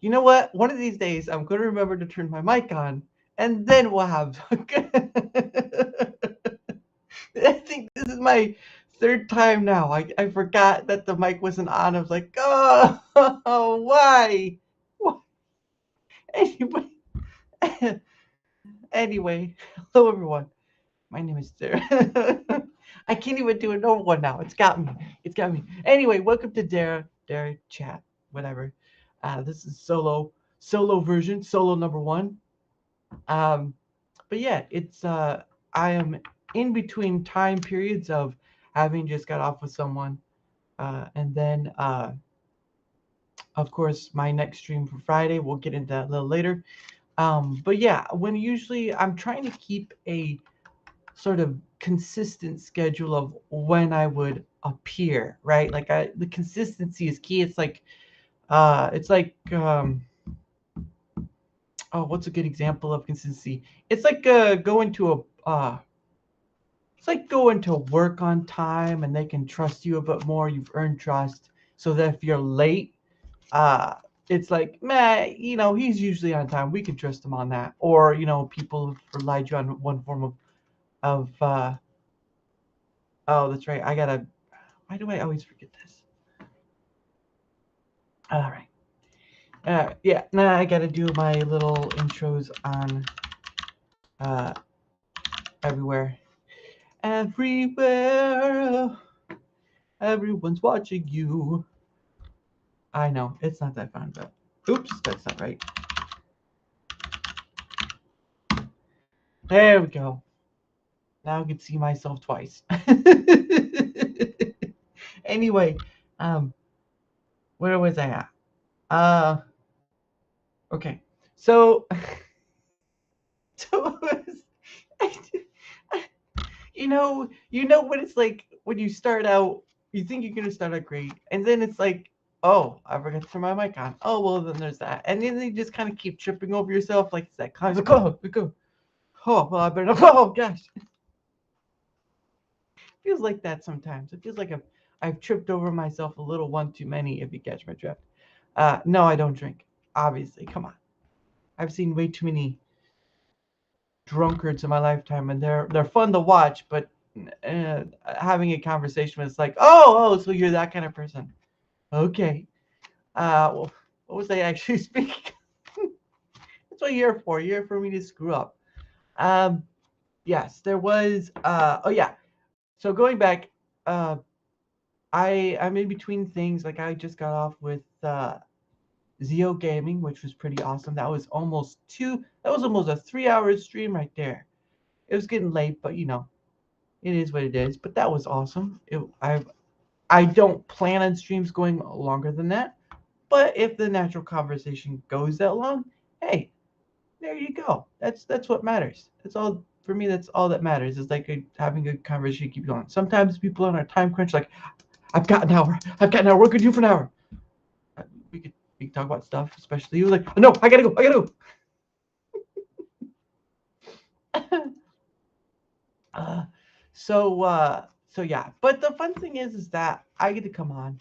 You know what? One of these days, I'm going to remember to turn my mic on, and then we'll have. I think this is my third time now. I forgot that the mic wasn't on. I was like, oh, why? Why? Anyway, anyway, hello everyone. My name is Dara. I can't even do a normal one now. It's got me. It's got me. Anyway, welcome to Dara Chat, whatever. This is solo version, solo number one. Um, but yeah, it's I am in between time periods of having just got off with someone, and then of course my next stream for Friday. We'll get into that a little later. But yeah, when usually I'm trying to keep a sort of consistent schedule of when I would appear, right? The consistency is key. It's like oh, what's a good example of consistency? It's like going to a it's like going to work on time and they can trust you a bit more. You've earned trust. So that if you're late, uh it's like, man, he's usually on time. We can trust him on that. Or, people have relied you on one form of oh, that's right. Why do I always forget this? All right. Yeah, now I gotta do my little intros on uh, everywhere. Everywhere. Everyone's watching you. I know, it's not that fun, but oops, that's not right. There we go. Now I can see myself twice. Anyway, um, where was I at? Uh, okay. So, so you know what it's like when you start out. You think you're gonna start out great, and then it's like, oh, I forgot to turn my mic on. Oh well, then there's that, and then you just kind of keep tripping over yourself, like it's that kind of like, oh, go. Oh well, I better not. Oh gosh, it feels like that sometimes. It feels like I've tripped over myself a little one too many. If you catch my drift. No, I don't drink. Obviously, come on. I've seen way too many drunkards in my lifetime, and they're fun to watch. But having a conversation with it's like, oh, so you're that kind of person. Okay. Well, what was I actually speaking? That's what you're for. You're for me to screw up. Um, yes, there was. Oh yeah. So going back, uh, I'm in between things. Like I just got off with Zio Gaming, which was pretty awesome. That was almost two. That was almost a 3 hour stream right there. It was getting late, but it is what it is. But that was awesome. I don't plan on streams going longer than that. But if the natural conversation goes that long, hey, there you go. That's what matters. That's all for me. That's all that matters. Is like having a conversation keep going. Sometimes people on a time crunch, like I've got an hour. I've got an hour. What could you do for an hour? We could we could talk about stuff, especially you. Like no, I gotta go. I gotta go. uh, so yeah. But the fun thing is that I get to come on,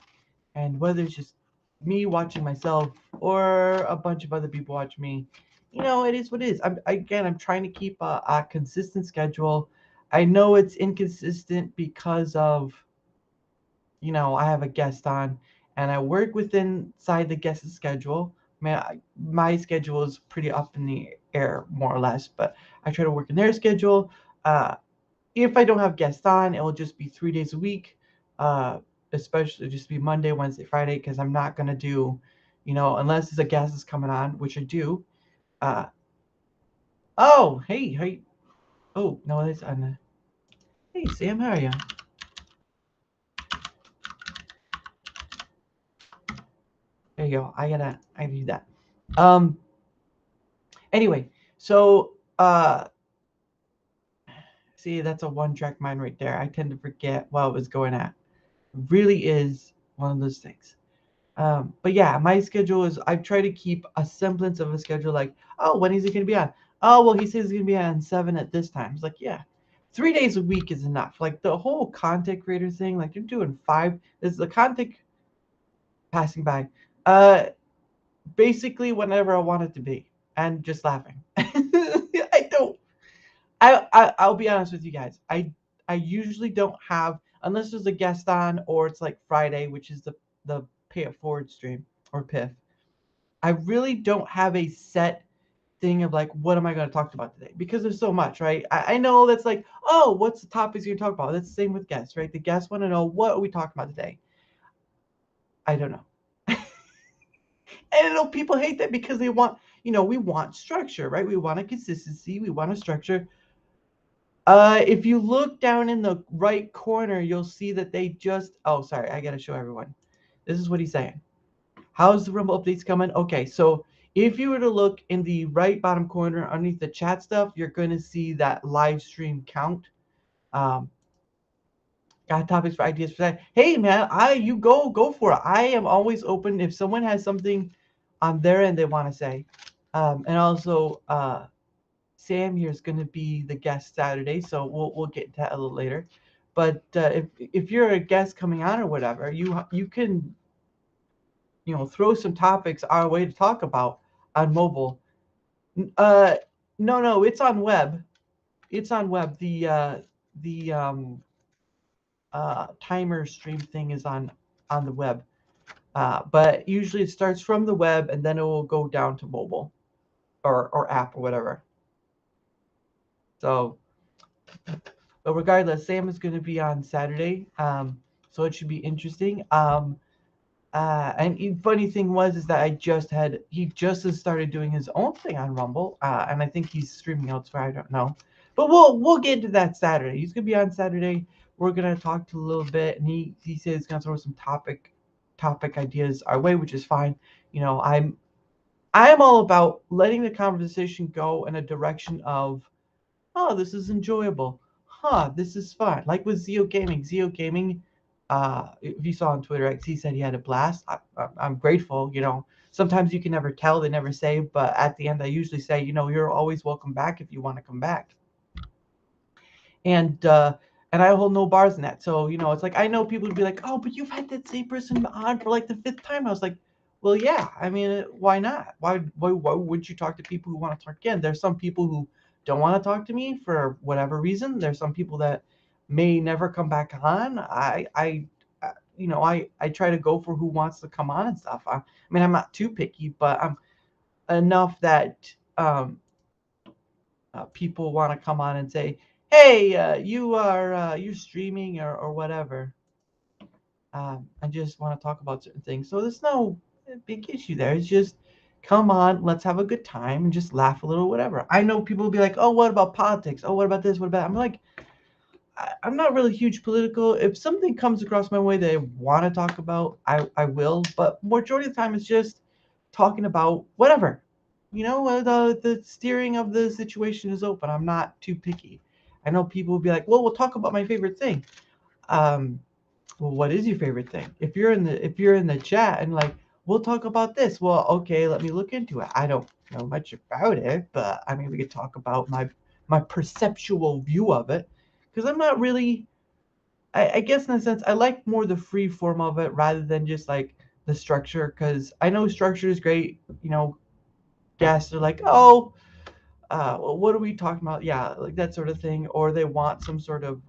and whether it's just me watching myself or a bunch of other people watch me, it is what it is. I'm trying to keep a consistent schedule. I know it's inconsistent because of I have a guest on, and I work within inside the guest's schedule. My schedule is pretty up in the air, more or less, but I try to work in their schedule. Uh, if I don't have guests on, it will just be 3 days a week, uh, especially just be Monday, Wednesday, Friday, because I'm not gonna do, unless there's a guest is coming on, which I do. Uh, oh, hey, hey, oh no, that's on. Hey, Sam, how are you? There you go. I do that. Um. Anyway, so see, that's a one-track mind right there. I tend to forget what I was going at. It really is one of those things. But yeah, my schedule is I try to keep a semblance of a schedule. Like, oh, when is he gonna be on? Oh, well, he says he's gonna be on 7 at this time. It's like, yeah, 3 days a week is enough. Like the whole content creator thing, like you're doing five. This is the content passing by. Uh, basically whenever I want it to be, and just laughing. I don't. I'll be honest with you guys. I usually don't have, unless there's a guest on or it's like Friday, which is the pay it forward stream or PIF. I really don't have a set thing of like what am I going to talk about today, because there's so much, right? I know that's like, oh, what's the topics you're talking about? That's the same with guests, right? The guests want to know, what are we talking about today? I don't know. And I know people hate that because they want, we want structure, right? We want a consistency, we want a structure. If you look down in the right corner, you'll see that they just, oh, sorry, I got to show everyone. This is what he's saying. How's the Rumble updates coming? Okay, so if you were to look in the right bottom corner underneath the chat stuff, you're going to see that live stream count. Um, got topics for ideas for that? Hey man, you go for it. I am always open if someone has something on their end they want to say. And also, Sam here is going to be the guest Saturday, so we'll get into that a little later. But if you're a guest coming on or whatever, you can throw some topics our way to talk about on mobile. Uh, no, it's on web. It's on web. The timer stream thing is on the web. But usually it starts from the web and then it will go down to mobile or app or whatever. So, but regardless, Sam is going to be on Saturday, so it should be interesting. And the funny thing is that he just has started doing his own thing on Rumble, and I think he's streaming elsewhere. I don't know, but we'll get into that Saturday. He's gonna be on Saturday. We're gonna talk to a little bit, and he says he's gonna throw some topic ideas our way, which is fine. I'm all about letting the conversation go in a direction of, oh, this is enjoyable. Huh, this is fun. Like with Zio Gaming. If you saw on Twitter X, he said he had a blast. I'm grateful. Sometimes you can never tell. They never say. But at the end, I usually say, you're always welcome back if you want to come back. And I hold no bars in that. So, it's like, I know people would be like, oh, but you've had that same person on for like the 5th time. I was like, well, yeah. I mean, why not? Why would you talk to people who want to talk again? There's some people who don't want to talk to me for whatever reason. There's some people that may never come back on. I try to go for who wants to come on and stuff. I mean, I'm not too picky, but I'm enough that people want to come on and say, hey, you're streaming or whatever. I just want to talk about certain things. So there's no big issue there. It's just come on, let's have a good time and just laugh a little, whatever. I know people will be like, oh, what about politics? Oh, what about this? What about? I'm like, I'm not really huge political. If something comes across my way that I want to talk about, I will. But majority of the time, it's just talking about whatever. The steering of the situation is open. I'm not too picky. I know people will be like, well, we'll talk about my favorite thing. Well, what is your favorite thing? If you're in the chat and like, we'll talk about this. Well, okay, let me look into it. I don't know much about it, but I mean, we could talk about my perceptual view of it, because I'm not really. I guess in a sense, I like more the free form of it rather than just like the structure, because I know structure is great. Guests are like, oh, well, what are we talking about? Yeah, like that sort of thing, or they want some sort of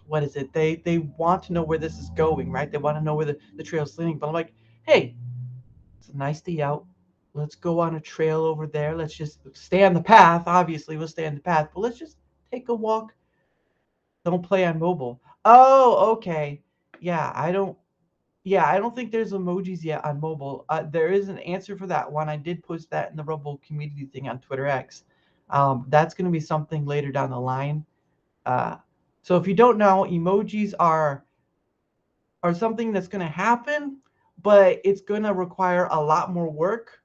what is it? They want to know where this is going, right? They want to know where the trail's leading. But I'm like, hey, it's a nice day out. Let's go on a trail over there. Let's just stay on the path. Obviously, we'll stay on the path, but let's just take a walk. Don't play on mobile. Oh, okay. Yeah, I don't. Yeah, I don't think there's emojis yet on mobile. There is an answer for that one. I did post that in the Rumble community thing on Twitter X. That's going to be something later down the line. So if you don't know, emojis are something that's going to happen, but it's going to require a lot more work.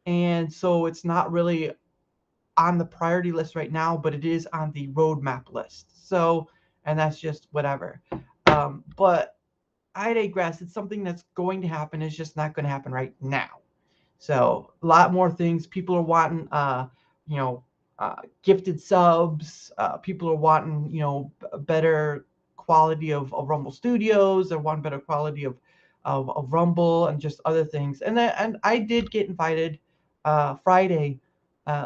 And so it's not really on the priority list right now, but it is on the roadmap list. So, and that's just whatever. But I digress. It's something that's going to happen. It's just not going to happen right now. So a lot more things. People are wanting, gifted subs. People are wanting, better quality of Rumble Studios. They want better quality of of Rumble and just other things. And I did get invited Friday.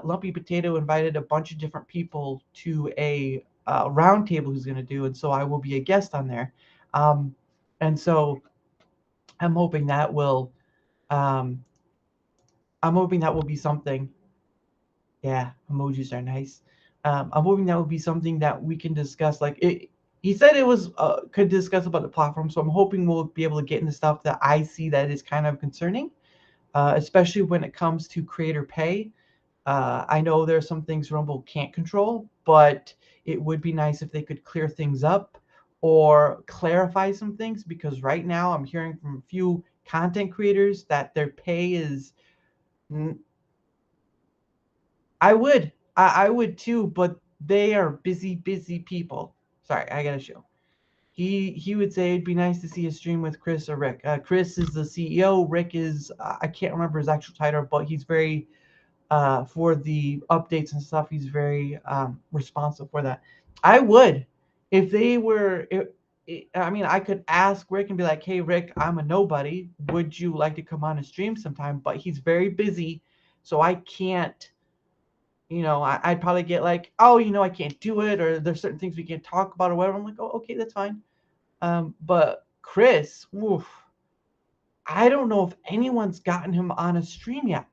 Lumpy Potato invited a bunch of different people to a round table he's going to do, and so I will be a guest on there. Um, and so I'm hoping that will um, I'm hoping that will be something. Yeah, emojis are nice. I'm hoping that will be something that we can discuss. Like it, he said it was could discuss about the platform, so I'm hoping we'll be able to get into stuff that I see that is kind of concerning, especially when it comes to creator pay. I know there are some things Rumble can't control, but it would be nice if they could clear things up or clarify some things because right now I'm hearing from a few content creators that their pay is. I would. I would too, but they are busy, busy people. Sorry, I gotta show. He would say it'd be nice to see a stream with Chris or Rick. Chris is the CEO. Rick is I can't remember his actual title, but he's very for the updates and stuff. He's very responsive for that. I would if they were. I mean, I could ask Rick and be like, "Hey, Rick, I'm a nobody. Would you like to come on a stream sometime?" But he's very busy, so I can't. I'd probably get like, oh, I can't do it, or there's certain things we can't talk about, or whatever. I'm like, oh, okay, that's fine. But Chris, oof, I don't know if anyone's gotten him on a stream yet.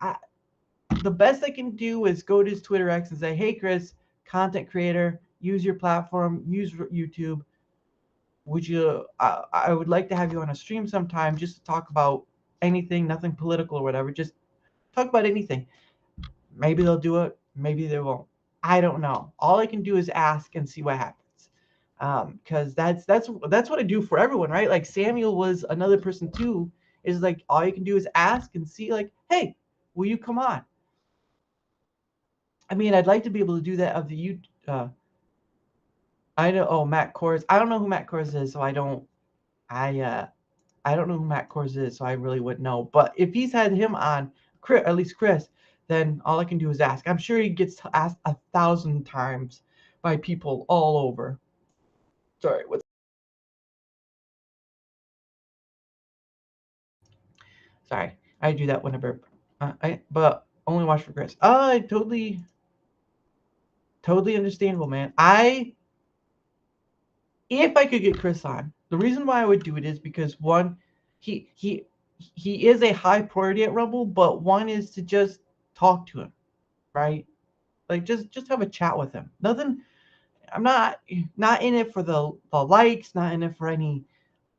The best I can do is go to his Twitter X and say, hey, Chris, content creator, use your platform, use YouTube. Would you? I would like to have you on a stream sometime just to talk about anything, nothing political or whatever. Just talk about anything. Maybe they'll do it. Maybe they won't. I don't know. All I can do is ask and see what happens. Because that's what I do for everyone, right? Like Samuel was another person too. Is like all you can do is ask and see, like, hey, will you come on? I mean, I'd like to be able to do that of the you. I know. Oh, Matt Kors. I don't know who Matt Kors is, so I don't. I don't know who Matt Kors is, so I really wouldn't know. But if he's had him on, at least Chris, then all I can do is ask. I'm sure he gets asked 1,000 times by people all over. Sorry, what's sorry. I do that whenever. But only watch for Chris. I totally understandable, man. If I could get Chris on, the reason why I would do it is because one, he he he is a high priority at Rumble, but one is to just talk to him, right? Like just have a chat with him. Nothing. I'm not in it for the likes, not in it for any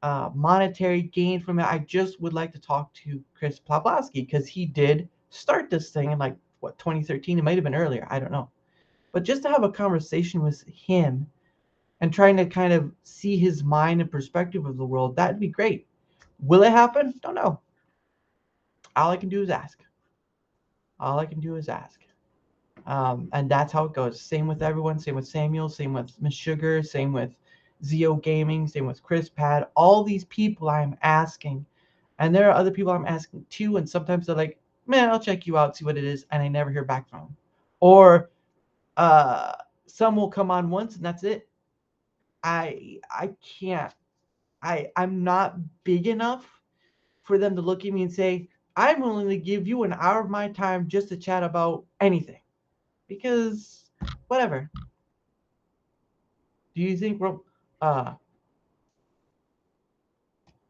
monetary gain from it. I just would like to talk to Chris Pawlowski because he did start this thing in like what 2013. It might have been earlier. I don't know. But just to have a conversation with him and trying to kind of see his mind and perspective of the world, that'd be great. Will it happen? Don't know. All I can do is ask. All I can do is ask. And that's how it goes. Same with everyone. Same with Samuel. Same with Miss Sugar. Same with Zio Gaming. Same with Chris Pad. All these people I'm asking, and there are other people I'm asking too. And sometimes they're like, "Man, I'll check you out, see what it is," and I never hear back from them. Or uh, some will come on once and that's it. I can't. I'm not big enough for them to look at me and say, "I'm willing to give you an hour of my time just to chat about anything." Because whatever. Do you think uh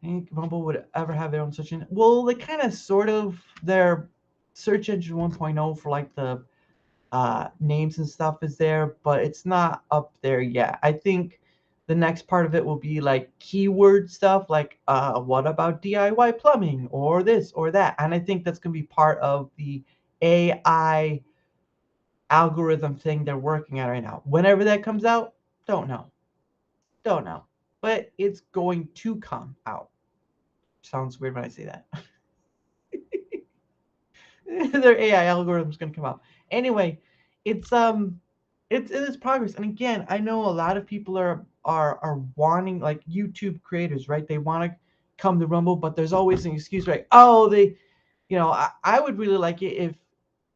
think Rumble would ever have their own search engine? Well, they kind of sort of their search engine 1.0 for like the names and stuff is there, but it's not up there yet. I think the next part of it will be like keyword stuff, like what about DIY plumbing or this or that, and I think that's gonna be part of the AI algorithm thing they're working on right now. Whenever that comes out, don't know. Don't know. But it's going to come out. Sounds weird when I say that. Their AI algorithm is going to come out. Anyway, it's it is progress. And again, I know a lot of people are wanting, like YouTube creators, right? They want to come to Rumble, but there's always an excuse, right? Oh, I would really like it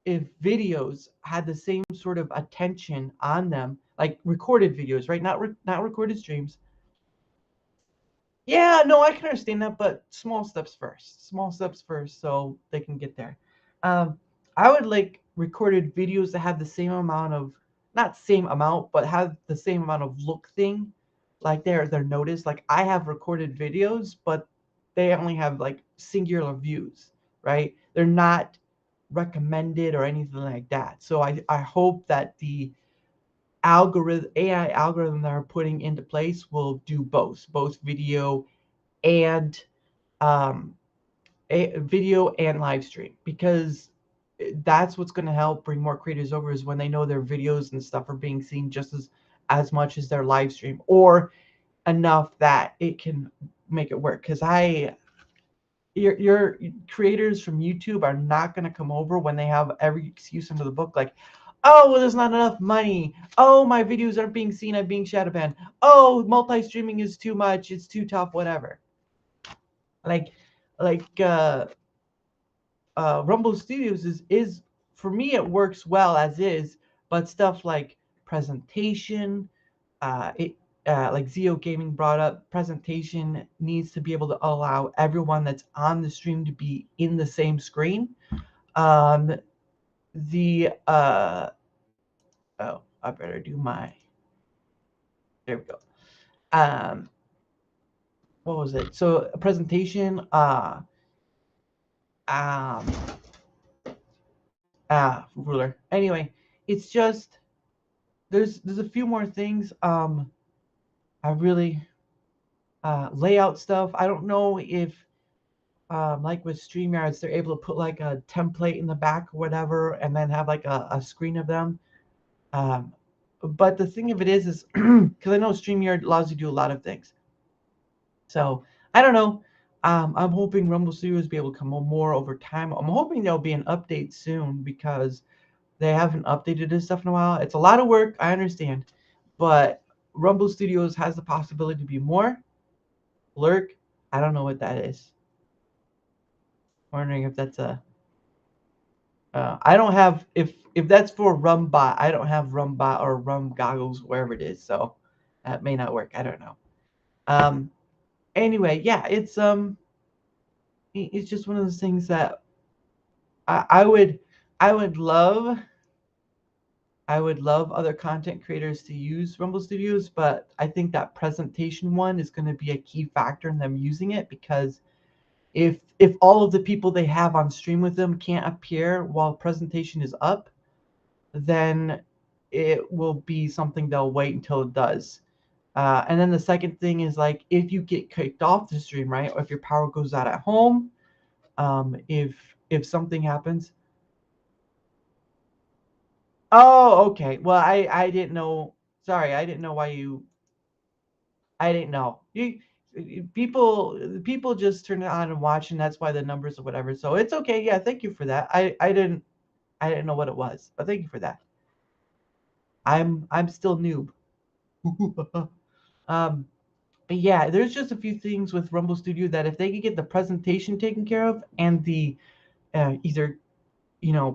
if videos had the same sort of attention on them, like recorded videos, right? Not recorded streams, Yeah, no, I can understand that, but small steps first. Small steps first, so they can get there. Um, I would like recorded videos that have the same amount of, not same amount, but have the same amount of look thing, like they're noticed. Like I have recorded videos, but they only have like singular views, right? They're not recommended or anything like that. So I hope that the algorithm AI algorithm that are putting into place will do both video and um, a video and live stream, because that's what's going to help bring more creators over, is when they know their videos and stuff are being seen just as much as their live stream, or enough that it can make it work. Because your creators from YouTube are not going to come over when they have every excuse under the book, like, oh, well, there's not enough money. Oh, my videos aren't being seen. I'm being shadow banned. Oh, multi-streaming is too much. It's too tough. Whatever. Like, like Rumble Studios is for me, it works well as is, but stuff like presentation, it like Zio Gaming brought up, presentation needs to be able to allow everyone that's on the stream to be in the same screen. Um, the oh, I better do my, there we go. Um, what was it? So a presentation, um, ruler. Anyway, it's just there's a few more things. I really layout stuff. I don't know if like with StreamYards, they're able to put like a template in the back or whatever, and then have like a screen of them. Um, but the thing of it is because I know StreamYard allows you to do a lot of things. So I don't know. I'm hoping Rumble Studios will be able to come on more over time. I'm hoping there'll be an update soon, because they haven't updated this stuff in a while. It's a lot of work, I understand, but Rumble Studios has the possibility to be more. Lurk, I don't know what that is. Wondering if that's a. I don't have, if that's for Rumbot. I don't have Rumbot or Rum goggles, wherever it is, so that may not work. I don't know. Um. Anyway, yeah, it's just one of those things that I would, I would love. I would love other content creators to use Rumble Studios, but I think that presentation one is going to be a key factor in them using it, because if all of the people they have on stream with them can't appear while presentation is up, then it will be something they'll wait until it does. And then the second thing is, like, if you get kicked off the stream, right, or if your power goes out at home, if something happens. Oh, okay. Well, I didn't know. Sorry, I didn't know why you. I didn't know. People just turn it on and watch, and that's why the numbers or whatever. So it's okay. Yeah, thank you for that. I didn't know what it was, but thank you for that. I'm still noob. um, but yeah, there's just a few things with Rumble Studio that if they could get the presentation taken care of, and the either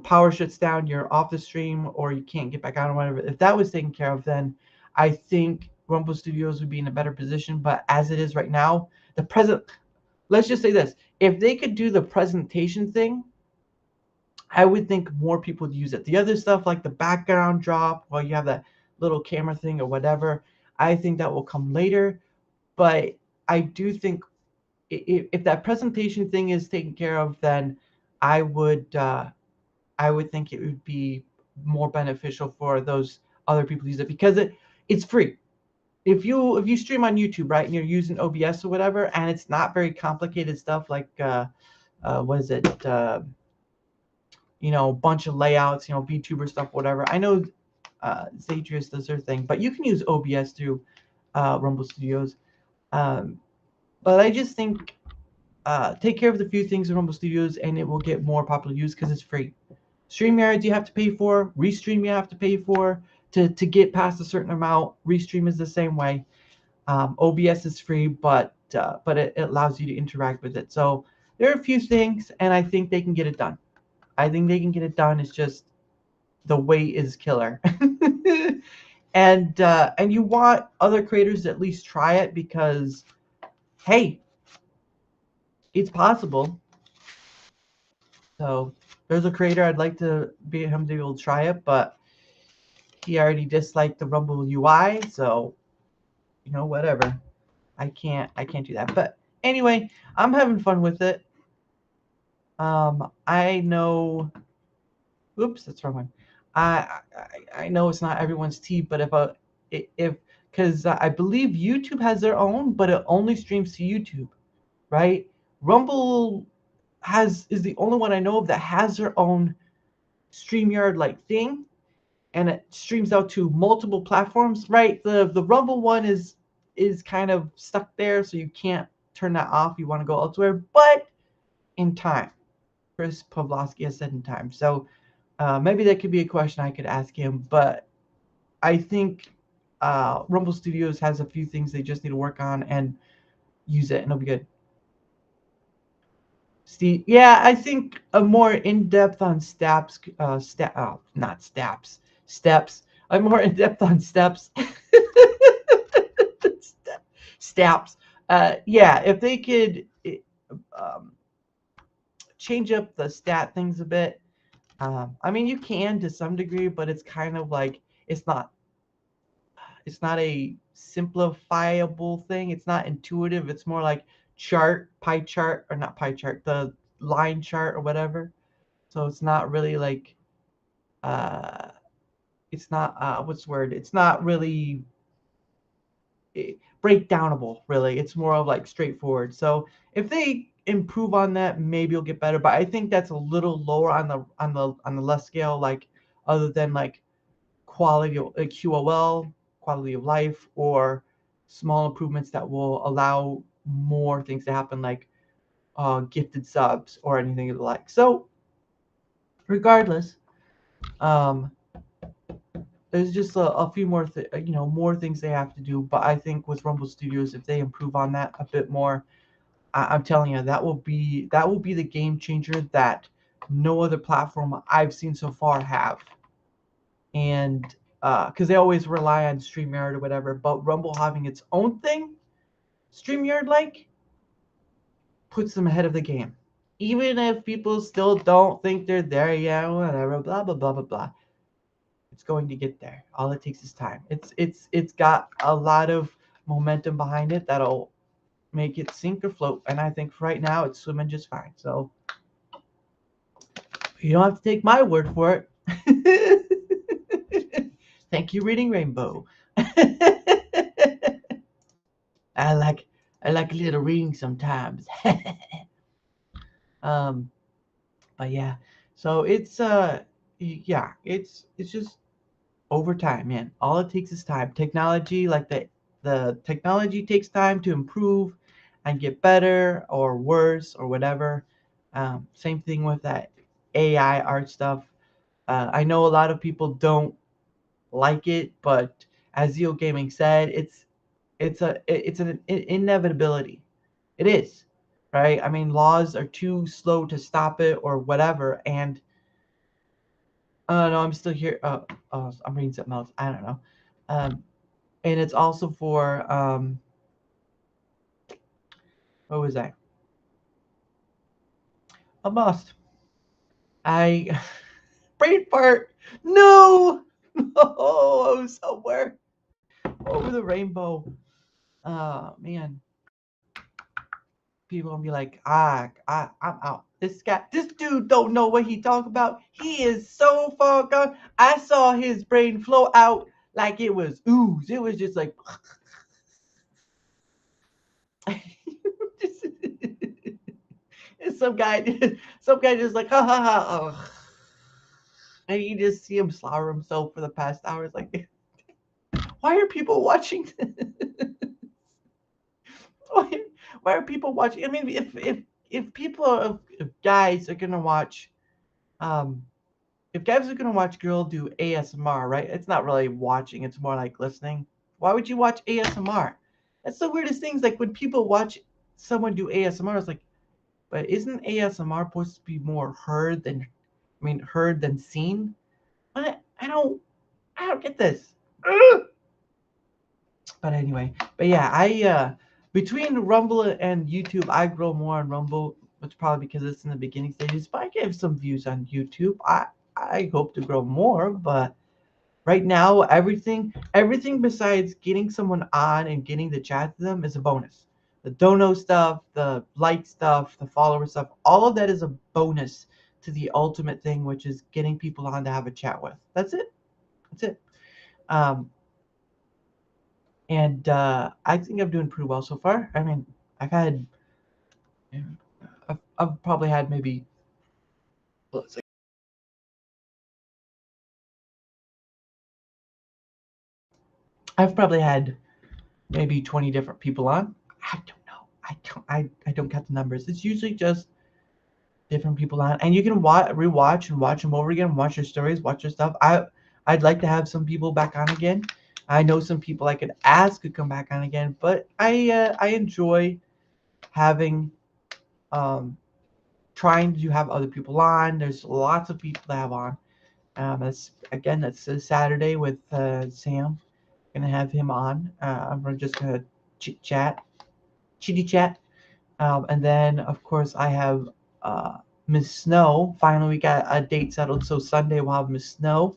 power shuts down, you're off the stream, or you can't get back on or whatever. If that was taken care of, then I think Rumble Studios would be in a better position. But as it is right now, let's just say this: if they could do the presentation thing, I would think more people would use it. The other stuff, like the background drop, while you have that little camera thing or whatever, I think that will come later. But I do think if that presentation thing is taken care of, then I would I would think it would be more beneficial for those other people to use it, because it's free. If you stream on YouTube, right, and you're using OBS or whatever, and it's not very complicated stuff, like what is it? Bunch of layouts, VTuber stuff, whatever. I know Zadrius does their thing, but you can use OBS through Rumble Studios. Um, but I just think take care of the few things in Rumble Studios, and it will get more popular use because it's free. StreamYards you have to pay for. Restream you have to pay for to get past a certain amount. Restream is the same way. OBS is free, but it allows you to interact with it. So there are a few things, and I think they can get it done. I think they can get it done. It's just the wait is killer. And you want other creators to at least try it, because hey, it's possible. So there's a creator I'd like to be him to be able to try it, but he already disliked the Rumble UI, so whatever. I can't do that. But anyway, I'm having fun with it. I know. Oops, that's the wrong one. I know it's not everyone's tea, but if because I believe YouTube has their own, but it only streams to YouTube, right? Rumble is the only one I know of that has their own StreamYard like thing, and it streams out to multiple platforms, right? The Rumble one is kind of stuck there, so you can't turn that off. You want to go elsewhere, but in time. Chris Pavlovsky has said in time. So maybe that could be a question I could ask him. But I think Rumble Studios has a few things they just need to work on and use it, and it'll be good. Steve, yeah, I think a more in depth on steps. I'm more in depth on steps. Steps. Yeah, if they could um, change up the stat things a bit. I mean, you can to some degree, but it's kind of like it's not a simplifiable thing. It's not intuitive. It's more like pie chart, or not pie chart, the line chart or whatever. So it's not really like uh, it's not what's the word? It's not really breakdownable. Really, it's more of like straightforward. So if they improve on that, maybe it'll get better. But I think that's a little lower on the less scale, like other than like quality of QOL, quality of life, or small improvements that will allow more things to happen, like gifted subs or anything of the like. So, regardless, um, there's just a few more things they have to do. But I think with Rumble Studios, if they improve on that a bit more, I'm telling you, that will be the game changer that no other platform I've seen so far have. And because they always rely on StreamYard or whatever, but Rumble having its own thing, StreamYard like, puts them ahead of the game. Even if people still don't think they're there yet, whatever, blah blah blah blah blah. It's going to get there. All it takes is time. It's got a lot of momentum behind it that'll make it sink or float. And I think for right now it's swimming just fine. So you don't have to take my word for it. Thank you, Reading Rainbow. I like I like a little reading sometimes. um, but yeah, so it's just over time, man. All it takes is time. Technology, like the technology takes time to improve and get better or worse or whatever. Same thing with that AI art stuff. I know a lot of people don't like it, but as Zeo Gaming said, it's an inevitability. It is, right? I mean, laws are too slow to stop it or whatever. And no, I'm still here. I'm reading something else. I don't know. And it's also for what was that? A must. I brain fart. No, no, I was somewhere over the rainbow. Man, people gonna be like, I'm out. This dude don't know what he talk about. He is so far gone. I saw his brain flow out like it was ooze. It was just like, some guy, some guy just like, ha ha ha, oh. And you just see him slaughter himself for the past hours. Like, why are people watching? why, why are people watching? I mean, if people, if guys are gonna watch, um, if guys are gonna watch girl do ASMR, right? It's not really watching; it's more like listening. Why would you watch ASMR? That's the weirdest things. Like when people watch someone do ASMR, it's like, but isn't ASMR supposed to be more heard than seen? I don't get this. Ugh! But anyway, but yeah, Between Rumble and YouTube, I grow more on Rumble. It's probably because it's in the beginning stages, but I get some views on YouTube. I hope to grow more, but right now everything besides getting someone on and getting the chat to them is a bonus. The dono stuff, the like stuff, the follower stuff, all of that is a bonus to the ultimate thing, which is getting people on to have a chat with. That's it. That's it. Um, and I think I'm doing pretty well so far. I mean, I've had, I've probably had maybe, let's see, I've probably had maybe 20 different people on. I don't know. I don't count the numbers. It's usually just different people on, and you can rewatch and watch them over again, watch your stories, watch your stuff. I'd like to have some people back on again. I know some people I could ask could come back on again, but I enjoy having um trying to have other people on. There's lots of people to have on. That's a Saturday with Sam. Gonna have him on. We're just gonna chitty chat. And then, of course, I have Miss Snow. Finally, we got a date settled. So Sunday we'll have Miss Snow.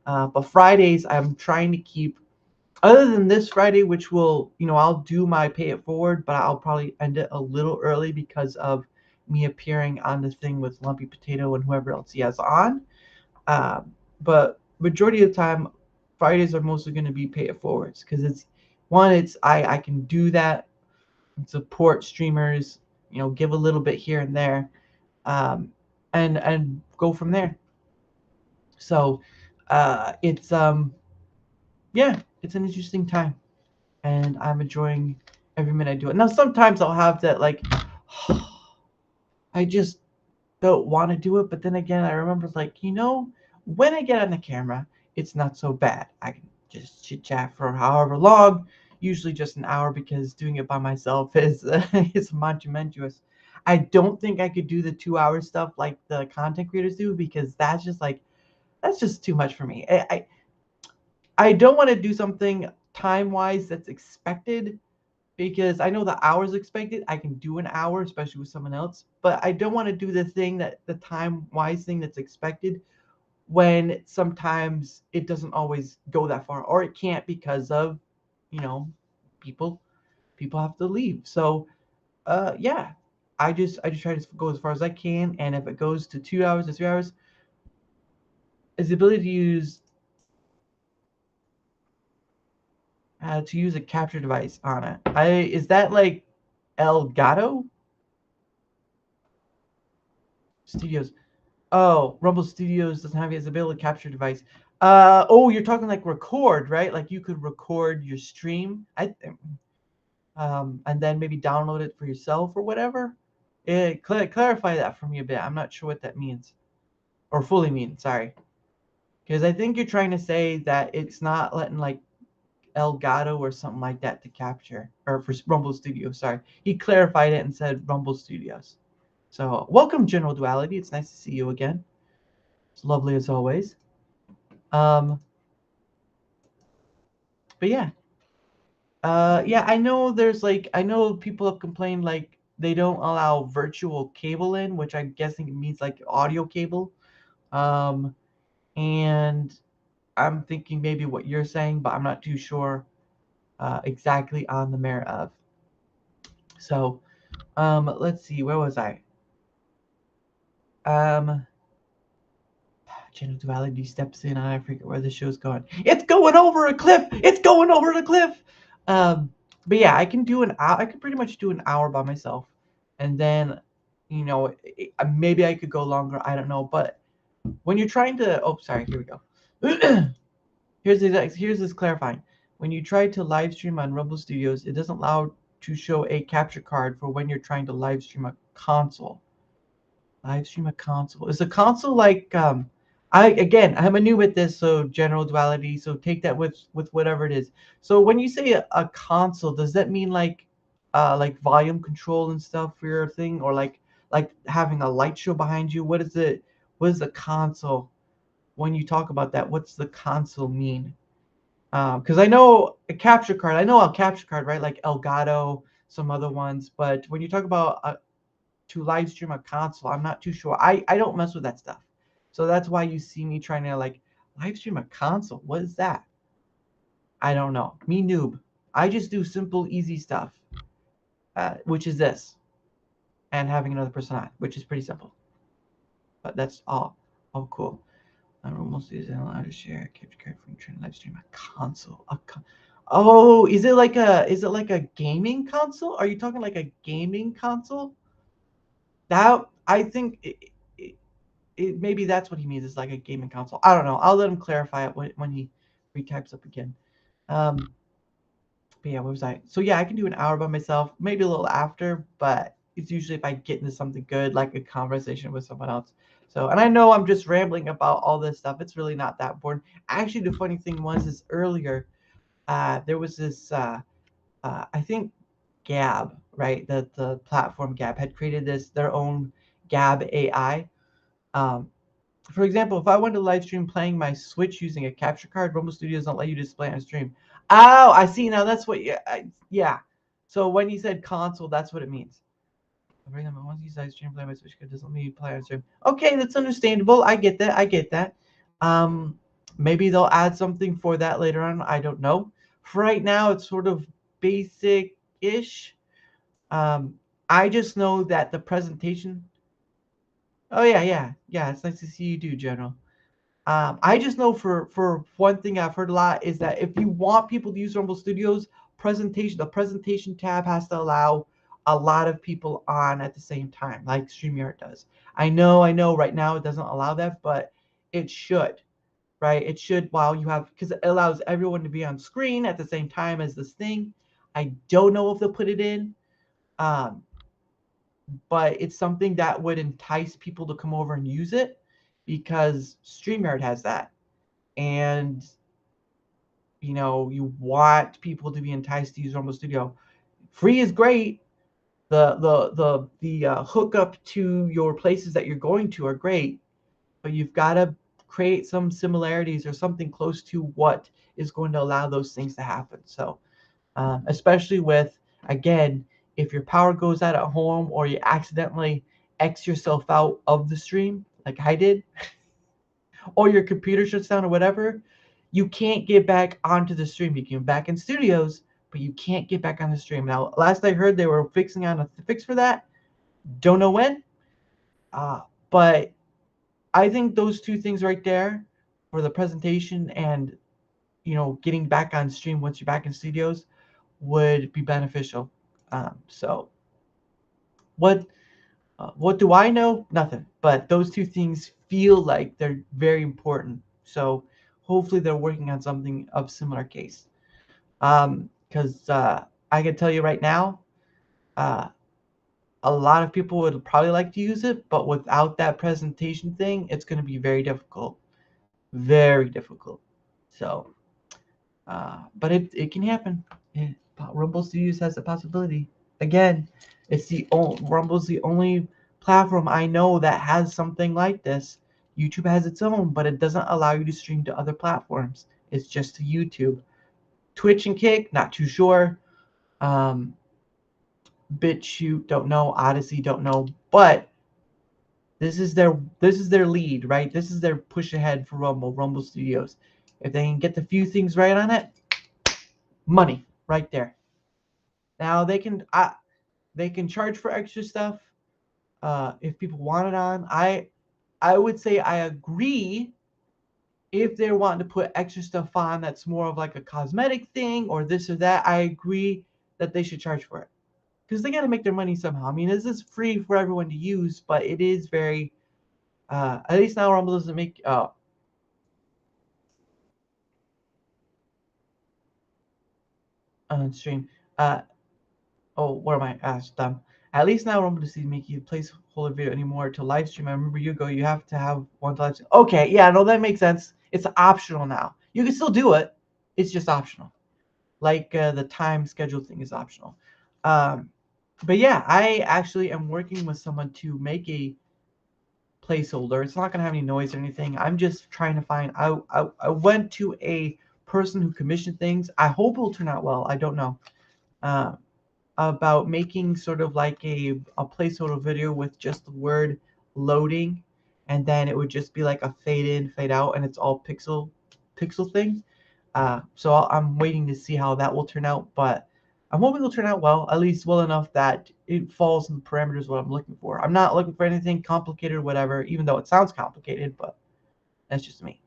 But Fridays, I'm trying to keep, other than this Friday, which will, I'll do my pay it forward, but I'll probably end it a little early because of me appearing on the thing with Lumpy Potato and whoever else he has on. But majority of the time, Fridays are mostly going to be pay it forwards because I can do that, support streamers, give a little bit here and there, um, and go from there. So it's yeah, it's an interesting time, and I'm enjoying every minute I do it. Now sometimes I'll have that like I just don't want to do it, but then again I remember like when I get on the camera, it's not so bad. I can just chit chat for however long, usually just an hour because doing it by myself is is monumentous. I don't think I could do the 2 hour stuff like the content creators do because that's just too much for me. I don't want to do something time wise that's expected because I know the hours expected. I can do an hour, especially with someone else, but I don't want to do the time wise thing that's expected when sometimes it doesn't always go that far or it can't because of you know people people have to leave. So yeah, I just try to go as far as I can, and if it goes to 2 hours to 3 hours, is the ability to use a capture device on it. I Is that like Elgato Studios? Oh, Rumble Studios doesn't have his ability to capture device. Oh, you're talking like record, right? Like you could record your stream, and then maybe download it for yourself or whatever. Clarify that for me a bit. I'm not sure what that means or fully means. Sorry, because I think you're trying to say that it's not letting like Elgato or something like that to capture, or for Rumble Studios. Sorry, he clarified it and said Rumble Studios. So welcome, General Duality. It's nice to see you again. It's lovely as always. Um, but yeah, yeah, I know people have complained like they don't allow virtual cable in, which I'm guessing means like audio cable. Um, and I'm thinking maybe what you're saying, but I'm not too sure exactly on the merit of. So, let's see, where was I? Um, Channel Duality steps in. I forget where the show's going. It's going over a cliff. It's going over the cliff. But yeah, I can do an hour. I can pretty much do an hour by myself, and then, maybe I could go longer. I don't know. But when you're trying to, oh, sorry, here we go. Here's this clarifying. When you try to live stream on Rumble Studios, it doesn't allow to show a capture card for when you're trying to live stream a console. Live stream a console. Is a console like I'm a new with this, so general duality, so take that with whatever it is. So when you say a console, does that mean like volume control and stuff for your thing, or like having a light show behind you? What is the console when you talk about that? What's the console mean? Because I know a capture card, right? Like Elgato, some other ones. But when you talk about to live stream a console, I'm not too sure. I don't mess with that stuff. So that's why you see me trying to like live stream a console. What is that? I don't know. Me noob. I just do simple, easy stuff, which is this, and having another person on, which is pretty simple. But that's all cool. I almost use it allowed to share a capture card from trying to live stream a console. Oh, is it like a gaming console? Are you talking like a gaming console? That I think maybe that's what he means. Is like a gaming console. I don't know. I'll let him clarify it when he retypes up again. But yeah, what was I? So yeah, I can do an hour by myself, maybe a little after, but it's usually if I get into something good, like a conversation with someone else. So, and I know I'm just rambling about all this stuff. It's really not that important. Actually, the funny thing was is earlier, there was this, I think Gab, right? The platform Gab had created their own Gab AI. Um, for example, if I wanted to live stream playing my Switch using a capture card, Rumble Studios don't let you display on stream. Oh, I see now. That's what. Yeah. So when you said console, that's what it means. I bring them once you live stream play my Switch card doesn't let me play on stream. Okay, that's understandable. I get that. I get that. Um, Maybe they'll add something for that later on. I don't know. For right now, it's sort of basic-ish. Um, I just know that the presentation. Oh yeah. It's nice to see you do, General. I just know for one thing I've heard a lot is that if you want people to use Rumble Studios, the presentation tab has to allow a lot of people on at the same time, like StreamYard does. I know. Right now it doesn't allow that, but it should, right? It should while you have because it allows everyone to be on screen at the same time as this thing. I don't know if they'll put it in, um, but it's something that would entice people to come over and use it because StreamYard has that and you want people to be enticed to use Rumble Studio. Free is great. The hookup to your places that you're going to are great, but you've got to create some similarities or something close to what is going to allow those things to happen. So, especially with again, if your power goes out at home or you accidentally X yourself out of the stream, like I did, or your computer shuts down or whatever, you can't get back onto the stream. You can get back in studios, but you can't get back on the stream. Now, last I heard, they were fixing on a fix for that. Don't know when, but I think those two things right there for the presentation and getting back on stream once you're back in studios would be beneficial. So what do I know? Nothing. But those two things feel like they're very important. So hopefully they're working on something of similar case. Because I can tell you right now, uh, a lot of people would probably like to use it, but without that presentation thing, it's going to be very difficult. Very difficult. So, but it can happen. Rumble Studios has a possibility. Again, Rumble's the only platform I know that has something like this. YouTube has its own, but it doesn't allow you to stream to other platforms. It's just to YouTube. Twitch and Kick, not too sure. BitChute, don't know. Odyssey, don't know. But this is their lead, right? This is their push ahead for Rumble Studios. If they can get the few things right on it, money right there. Now they can charge for extra stuff if people want it on. I would say I agree if they're wanting to put extra stuff on that's more of like a cosmetic thing or this or that. I agree that they should charge for it because they got to make their money somehow. I mean, this is free for everyone to use, but it is very at least now Rumble doesn't make on stream. Oh, what am I asked? At least now Rumble doesn't make you placeholder video anymore to live stream. I remember you have to have one to live stream. Okay, yeah, no, that makes sense. It's optional now. You can still do it. It's just optional. Like the time schedule thing is optional. But yeah, I actually am working with someone to make a placeholder. It's not going to have any noise or anything. I'm just trying to find. I went to a person who commissioned things. I hope it will turn out well. I don't know. Uh, about making sort of like a placeholder video with just the word loading, and then it would just be like a fade in, fade out, and it's all pixel things. So I'm waiting to see how that will turn out, but I'm hoping it'll turn out well, at least well enough that it falls in the parameters what I'm looking for. I'm not looking for anything complicated or whatever, even though it sounds complicated, but that's just me.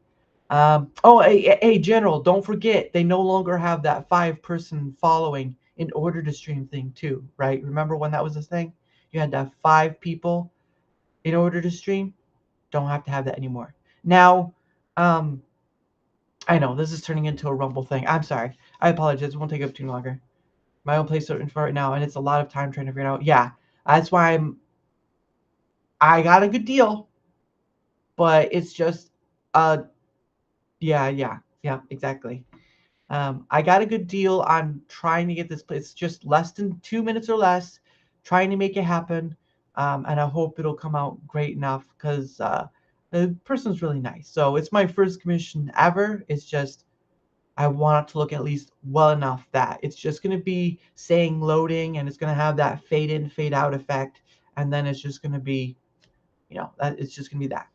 Oh, hey, General, don't forget, they no longer have that 5-person following in order to stream thing too, right? Remember when that was a thing? You had to have 5 people in order to stream. Don't have to have that anymore. Now, I know this is turning into a Rumble thing. I'm sorry. I apologize. It won't take up too longer. My own place for right now, and it's a lot of time trying to figure it out. Yeah, that's why I got a good deal, but it's just yeah, exactly. I got a good deal on trying to get this place. It's just less than 2 minutes or less, trying to make it happen. And I hope it'll come out great enough because the person's really nice. So it's my first commission ever. It's just I want it to look at least well enough that it's just going to be saying loading, and it's going to have that fade in, fade out effect. And then it's just going to be, that it's just going to be that.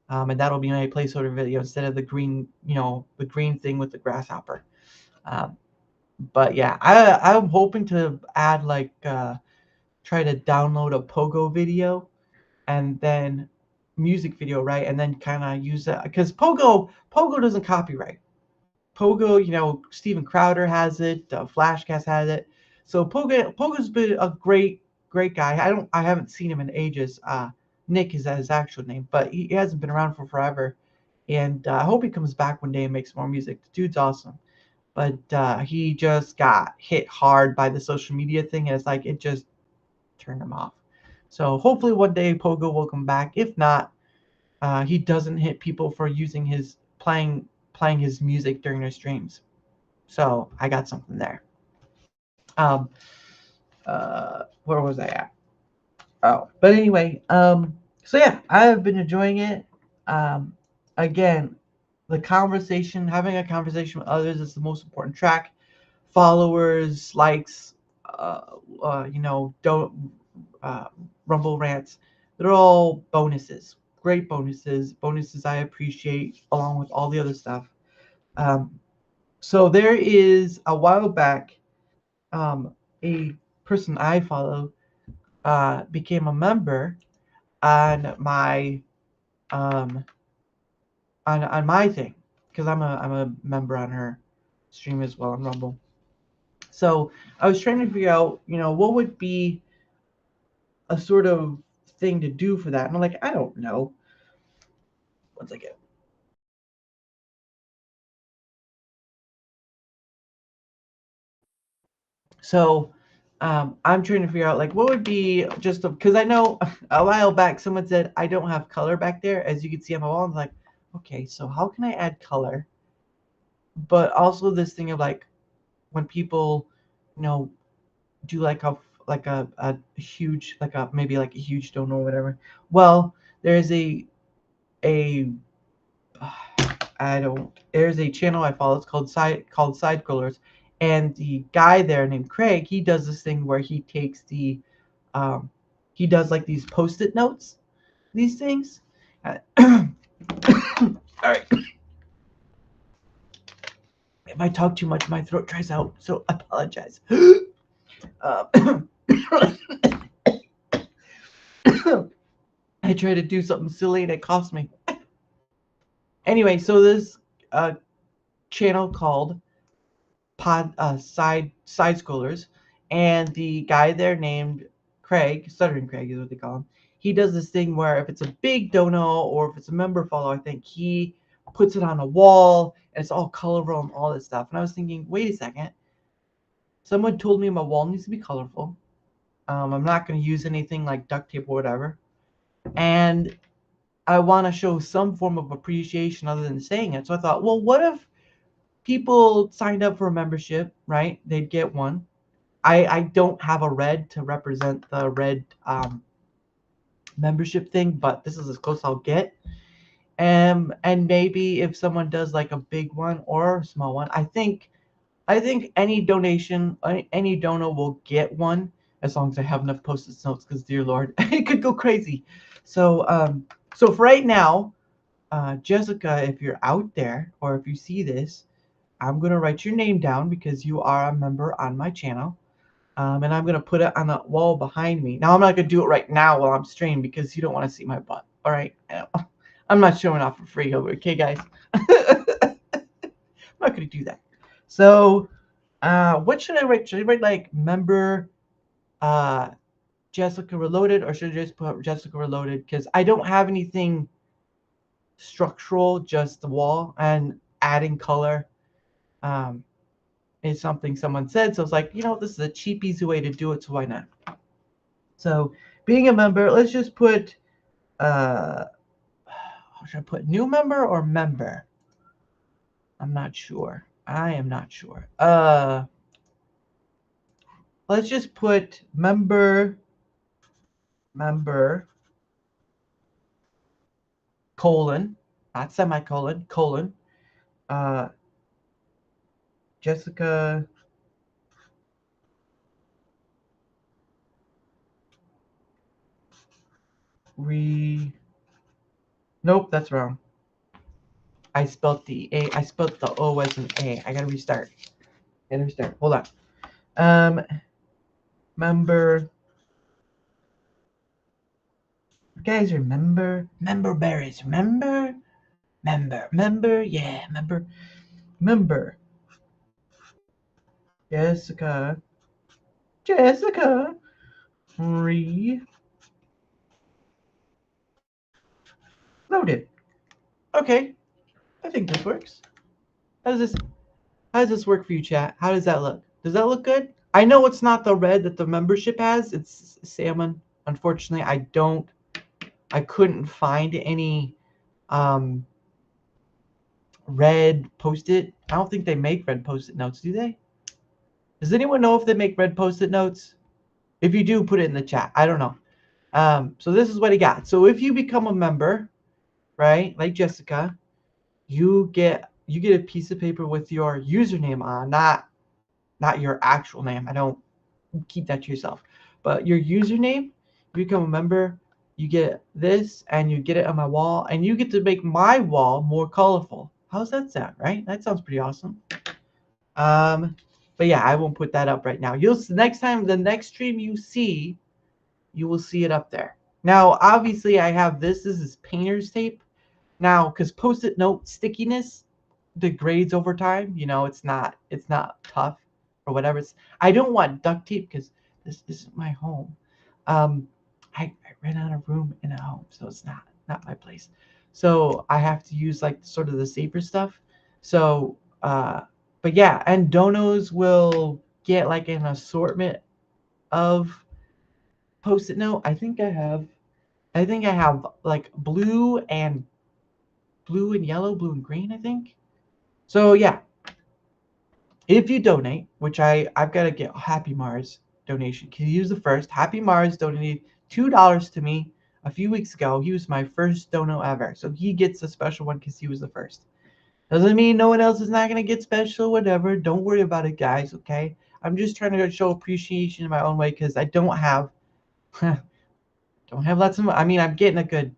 And that'll be my placeholder video instead of the green, the green thing with the grasshopper. Um, but yeah, I'm hoping to add like try to download a pogo video and then music video, right? And then kind of use that because pogo doesn't copyright. Pogo, Steven Crowder has it, Flashcast has it. So Pogo's been a great guy. I haven't seen him in ages. Nick is his actual name, but he hasn't been around for forever. And I hope he comes back one day and makes more music. The dude's awesome. But he just got hit hard by the social media thing, and it's like it just turned him off. So hopefully one day Pogo will come back. If not, he doesn't hit people for using his playing his music during their streams. So I got something there. Um, where was I at? Oh, but anyway, so yeah, I have been enjoying it. Again, the conversation, having a conversation with others is the most important track. Followers, likes, don't Rumble rants. They're all bonuses, great bonuses I appreciate along with all the other stuff. Um, so there is a while back, a person I follow became a member on my um, on my thing because I'm a member on her stream as well on Rumble. So I was trying to figure out, what would be a sort of thing to do for that, and I'm like, I don't know. One second. So I'm trying to figure out like what would be just because I know a while back someone said I don't have color back there, as you can see on my wall. I'm like, okay, so how can I add color? But also this thing of like when people, you know, do like a huge like a maybe like a huge donor or whatever. Well, there's a I don't. There's a channel I follow. It's called Side Scrollers, and the guy there named Craig, he does this thing where he takes um, he does like these post-it notes, these things. All right. If I talk too much, my throat dries out, so I apologize. Uh, I try to do something silly and it costs me. Anyway, so this channel called side scrollers, and the guy there named Craig, Stuttering Craig is what they call him. He does this thing where if it's a big dono or if it's a member follow, I think he puts it on a wall and it's all colorful and all this stuff. And I was thinking, wait a second. Someone told me my wall needs to be colorful. I'm not going to use anything like duct tape or whatever. And I want to show some form of appreciation other than saying it. So I thought, well, what if people signed up for a membership, right? They'd get one. I don't have a red to represent the red membership thing, but this is as close I'll get. And maybe if someone does like a big one or a small one, I think I think any donation, any donor will get one as long as I have enough post-it notes. Because dear Lord, it could go crazy. So for right now, Jessica, if you're out there or if you see this, I'm gonna write your name down because you are a member on my channel. And I'm gonna put it on the wall behind me. Now I'm not gonna do it right now while I'm streaming because you don't want to see my butt. All right, I'm not showing off for free over. Okay, guys, I'm not gonna do that. So, what should I write? Should I write like member uh, Jessica Reloaded, or should I just put Jessica Reloaded? Because I don't have anything structural, just the wall and adding color. Um, is something someone said, so it's like, this is a cheap, easy way to do it, so why not? So, being a member, let's just put, should I put new member or member? I'm not sure. I am not sure. Let's just put member, colon, not semicolon, colon, uh, Jessica nope, that's wrong. I spelled the A. I spelled the O as an A. I gotta restart. Hold on. Member. You guys remember? Member berries. Member. Yeah, member. Jessica. Reloaded. Okay, I think this works. How does this? How does this work for you, chat? How does that look? Does that look good? I know it's not the red that the membership has. It's salmon. Unfortunately, I couldn't find any red post-it. I don't think they make red post-it notes, do they? Does anyone know if they make red post-it notes? If you do, put it in the chat. I don't know. So this is what he got. So if you become a member, right, like Jessica, you get a piece of paper with your username on, not your actual name. I don't keep that to yourself. But your username, you become a member, you get this, and you get it on my wall, and you get to make my wall more colorful. How's that sound, right? That sounds pretty awesome. But yeah, I won't put that up right now. The next stream you see, you will see it up there. Now, obviously, I have this. This is painter's tape. Now, because post-it note stickiness degrades over time. It's not tough or whatever. I don't want duct tape because this isn't my home. I ran out of room in a home, so it's not my place. So I have to use like sort of the safer stuff. So, but yeah, and donos will get like an assortment of post-it note. I think I have like blue and yellow, blue and green, I think. So yeah, if you donate, which I've got to get Happy Mars donation. Can you use the first? Happy Mars donated $2 to me a few weeks ago. He was my first dono ever, so he gets a special one because he was the first. Doesn't mean no one else is not gonna get special. Whatever. Don't worry about it, guys. Okay. I'm just trying to show appreciation in my own way because I don't have lots of. I mean, I'm getting a good.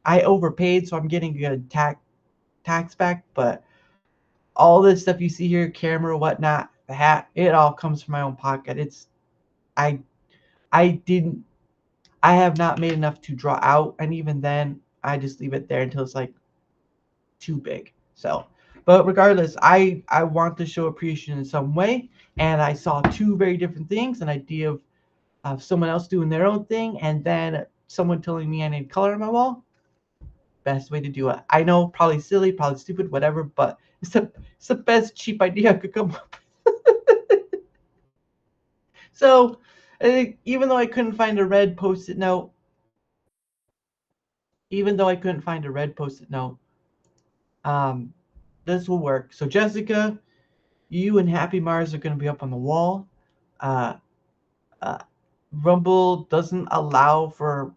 I overpaid, so I'm getting a good tax back, but all this stuff you see here, camera, whatnot, the hat, it all comes from my own pocket. I have not made enough to draw out, and even then, I just leave it there until it's like too big. So, but regardless, I want to show appreciation in some way, and I saw two very different things: an idea of someone else doing their own thing, and then someone telling me I need color on my wall. Best way to do it. I know, probably silly, probably stupid, whatever, but it's the best cheap idea I could come up with. So, even though I couldn't find a red post-it note, this will work. So, Jessica, you and Happy Mars are going to be up on the wall. Uh, Rumble doesn't allow for